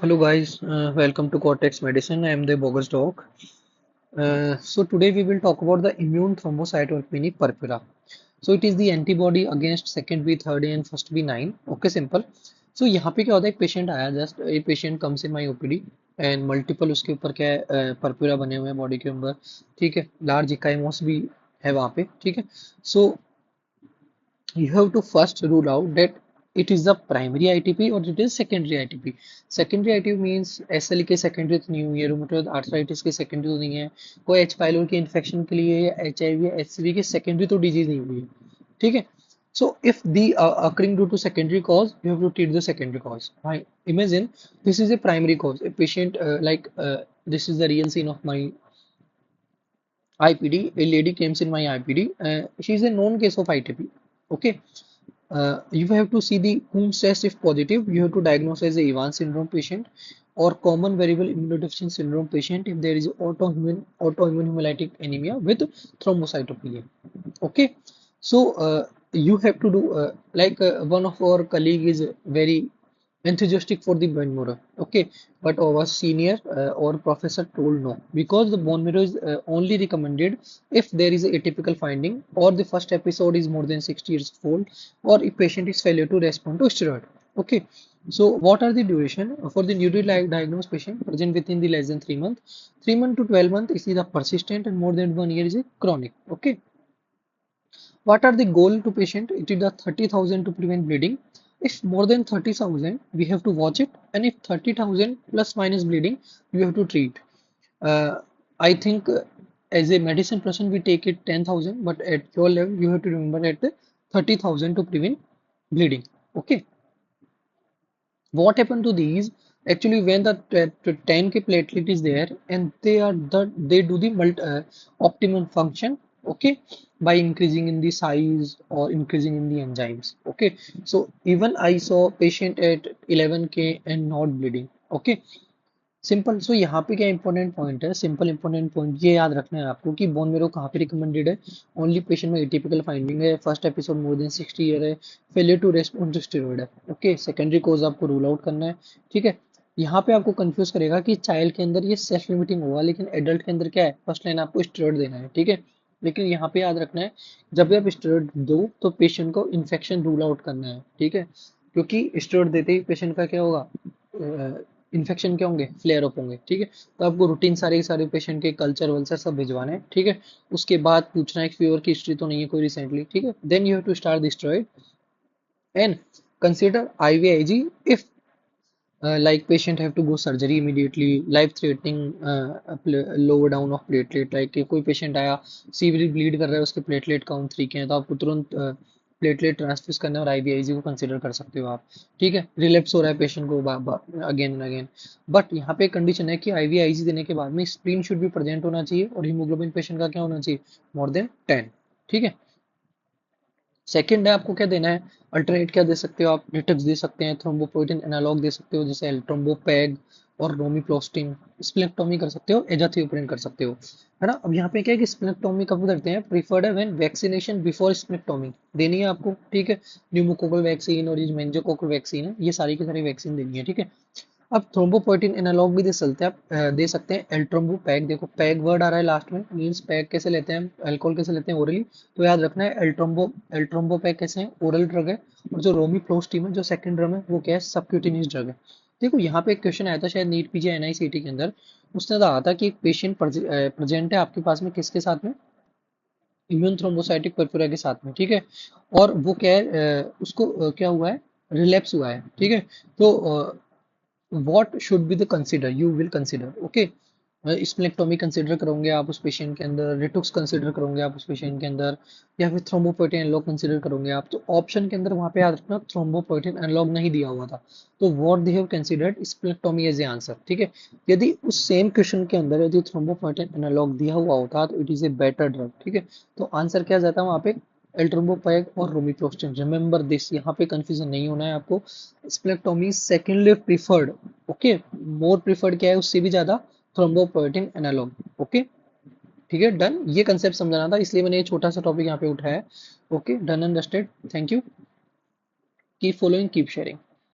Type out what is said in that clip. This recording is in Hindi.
Hello guys, welcome to Cortex Medicine. I am the Bogus Doc. So today we will talk about the immune thrombocytopenic purpura. So it is the antibody against second B, third A and first B9. Okay, simple. So यहाँ पे क्या होता है, एक पेशेंट आया, just a patient comes in my OPD and multiple उसके ऊपर क्या है, परपुरा बने हुए हैं बॉडी के अंदर. ठीक है, लार्ज इकाइमोस भी है वहाँ पे. ठीक है. सो you have to first rule out that it is the primary ITP or it is secondary ITP. Secondary ITP means ऐसा लिखे secondary तो नहीं हुई है, रूमेटॉइड आर्थराइटिस के secondary तो नहीं है, कोई H pylori के infection के लिए या HIV या HCV के secondary तो disease नहीं हुई है. ठीक है. So if the occurring due to secondary cause, you have to treat the secondary cause. Right? Imagine this is a primary cause. A patient this is the real scene of my IPD. A lady comes in my IPD. She is a known case of ITP. Okay. You have to see the Coombs test if positive. You have to diagnose as a Evans syndrome patient or common variable immunodeficiency syndrome patient if there is autoimmune hemolytic anemia with thrombocytopenia. Okay, so you have to do one of our colleague is very enthusiastic for the bone marrow. Okay, but our senior or professor told no because the bone marrow is only recommended if there is a atypical finding or the first episode is more than 60 years old or if patient is failure to respond to steroid. Okay, so what are the duration for the newly diagnosed patient present within the less than 3 months? 3 months to 12 months is the persistent and more than 1 year is a chronic. Okay, what are the goal to patient? It is the 30,000 to prevent bleeding. If more than 30,000, we have to watch it, and if 30,000 plus minus bleeding, you have to treat. I think as a medicine person, we take it 10,000, but at your level, you have to remember at the 30,000 to prevent bleeding. Okay. What happened to these? Actually, when the 10K platelet is there and they do the optimum function, okay, by increasing in the size or increasing in the enzymes. Okay, so even I saw patient at 11K and not bleeding. Okay, simple. So यहाँ पे क्या इंपॉर्टेंट पॉइंट है, सिंपल इंपॉर्टेंट पॉइंट ये याद रखना है आपको कि बोन मेरो कहाँ पे रिकमेंडेड है. ओनली पेशेंट में एटिपिकल फाइंडिंग है, first episode more than 60 year है, failure to respond to steroid है. ओके, सेकेंडरी कोज आपको रूल आउट करना है. ठीक है. यहाँ पे आपको कंफ्यूज करेगा कि चाइल्ड के अंदर ये सेल्फ लिमिटिंग होगा, लेकिन एडल्ट के अंदर क्या है, फर्स्ट लाइन आपको स्टेरॉइड देना है. ठीक है. लेकिन यहाँ पे याद रखना है, जब भी आप स्टेरॉइड दो तो पेशेंट को इन्फेक्शन रूल आउट करना है. ठीक है, क्योंकि स्टेरॉइड देते ही पेशेंट का क्या होगा, इन्फेक्शन क्या होंगे, फ्लेयर अप होंगे. ठीक है. तो आपको रूटीन सारे सारे पेशेंट के कल्चर वल्चर सब भिजवाने हैं. ठीक है. उसके बाद पूछना है फीवर की हिस्ट्री तो नहीं है कोई रिसेंटली. ठीक है. Then you have to start the steroid and consider IVIG if like patient have to go surgery immediately, life threatening lower down of platelet, like कि कोई patient आया सीवियरली ब्लीड कर रहा है, उसके प्लेटलेट काउंट 3 के हैं, तो आपको तुरंत प्लेटलेट ट्रांसफ्यूज करना है और IVIG को कंसिडर कर सकते हो आप. ठीक है. रिलेप्स हो रहा है पेशेंट को अगेन एंड अगेन, बट यहाँ पे कंडीशन है कि IVIG देने के बाद में स्प्लीन शुड भी प्रेजेंट होना चाहिए और हीमोग्लोबिन पेशेंट का क्या होना चाहिए, मोर देन 10. ठीक है. सेकंड है, आपको क्या देना है, अल्टरनेट क्या दे सकते हो आप, रिटक्स दे सकते हैं, थ्रोम्बोपोइटिन एनालॉग दे सकते हो जैसे एल्ट्रोम्बोपैग और रोमिप्लोस्टिन. स्प्लेक्टोमी कर सकते हो, एजाथियोप्रिन कर सकते हो, है ना. अब यहाँ पे क्या है कि स्प्लेक्टोमी कब करते हैं, प्रीफर्ड है व्हेन वैक्सीनेशन बिफोर स्प्लेक्टोमी देनी है आपको. ठीक है. न्यूमोकोकल वैक्सीन और ये मेंजोकोकल वैक्सीन है, ये सारी की सारी वैक्सीन देनी है. ठीक है. अब थ्रोम्बोपोइटिन एनालॉग भी दे सकते हैं आप, दे सकते हैं एल्ट्रोम्बोपैग. देखो पैग वर्ड आ रहा है लास्ट में, मींस पैग कैसे लेते हैं, अल्कोहल कैसे लेते हैं, ओरली. तो याद रखना है एल्ट्रोम्बोपैग कैसे है, ओरल ड्रग है. और जो रोमिफ्लोस्टिम है, जो सेकंड ड्रग है, वो क्या है, सबक्यूटेनियस ड्रग है. देखो यहाँ पे एक क्वेश्चन आया था शायद नीट PG NICT के अंदर, उसने कहा था कि एक पेशेंट प्रेजेंट है आपके पास में किसके साथ में, इम्यून थ्रोम्बोसाइटिक परपुरा के साथ में. ठीक है. और वो क्या है, उसको क्या हुआ है, रिलैप्स हुआ है. ठीक है. तो what should be the consider, you will consider. Okay, splenectomy consider करोगे आप उस पेशेंट के अंदर, रिटुक्स कंसिडर करोगे आप उस पेशेंट के अंदर, या फिर थ्रोम्बोपोइटिन एनालॉग कंसिडर करोगे आप. तो ऑप्शन के अंदर वहां पे याद रखना थ्रोम्बोपोइटिन एनालॉग नहीं दिया हुआ था, तो what they have considered splenectomy as a answer. ठीक है. यदि उस सेम क्वेश्चन के अंदर यदि थ्रोम्बोपोइटिन एनालॉग दिया हुआ होता तो it is a better drug. ठीक है. तो आंसर क्या जाता है वहां पे, एल्ट्रोम्बोपैग और रोमिप्रोस्टिन. रिमेंबर दिस, यहाँ पे कंफ्यूजन नहीं होना है आपको. स्प्लेक्टोमी सेकेंडली प्रीफर्ड. ओके, मोर प्रीफर्ड क्या है उससे भी ज्यादा, थ्रोम्बोपोइटिन एनालॉग. ओके. ठीक है, डन. ये कंसेप्ट समझाना था इसलिए मैंने ये छोटा सा टॉपिक यहाँ पे उठाया है. Okay, done, understand. Thank you. Keep following, keep sharing.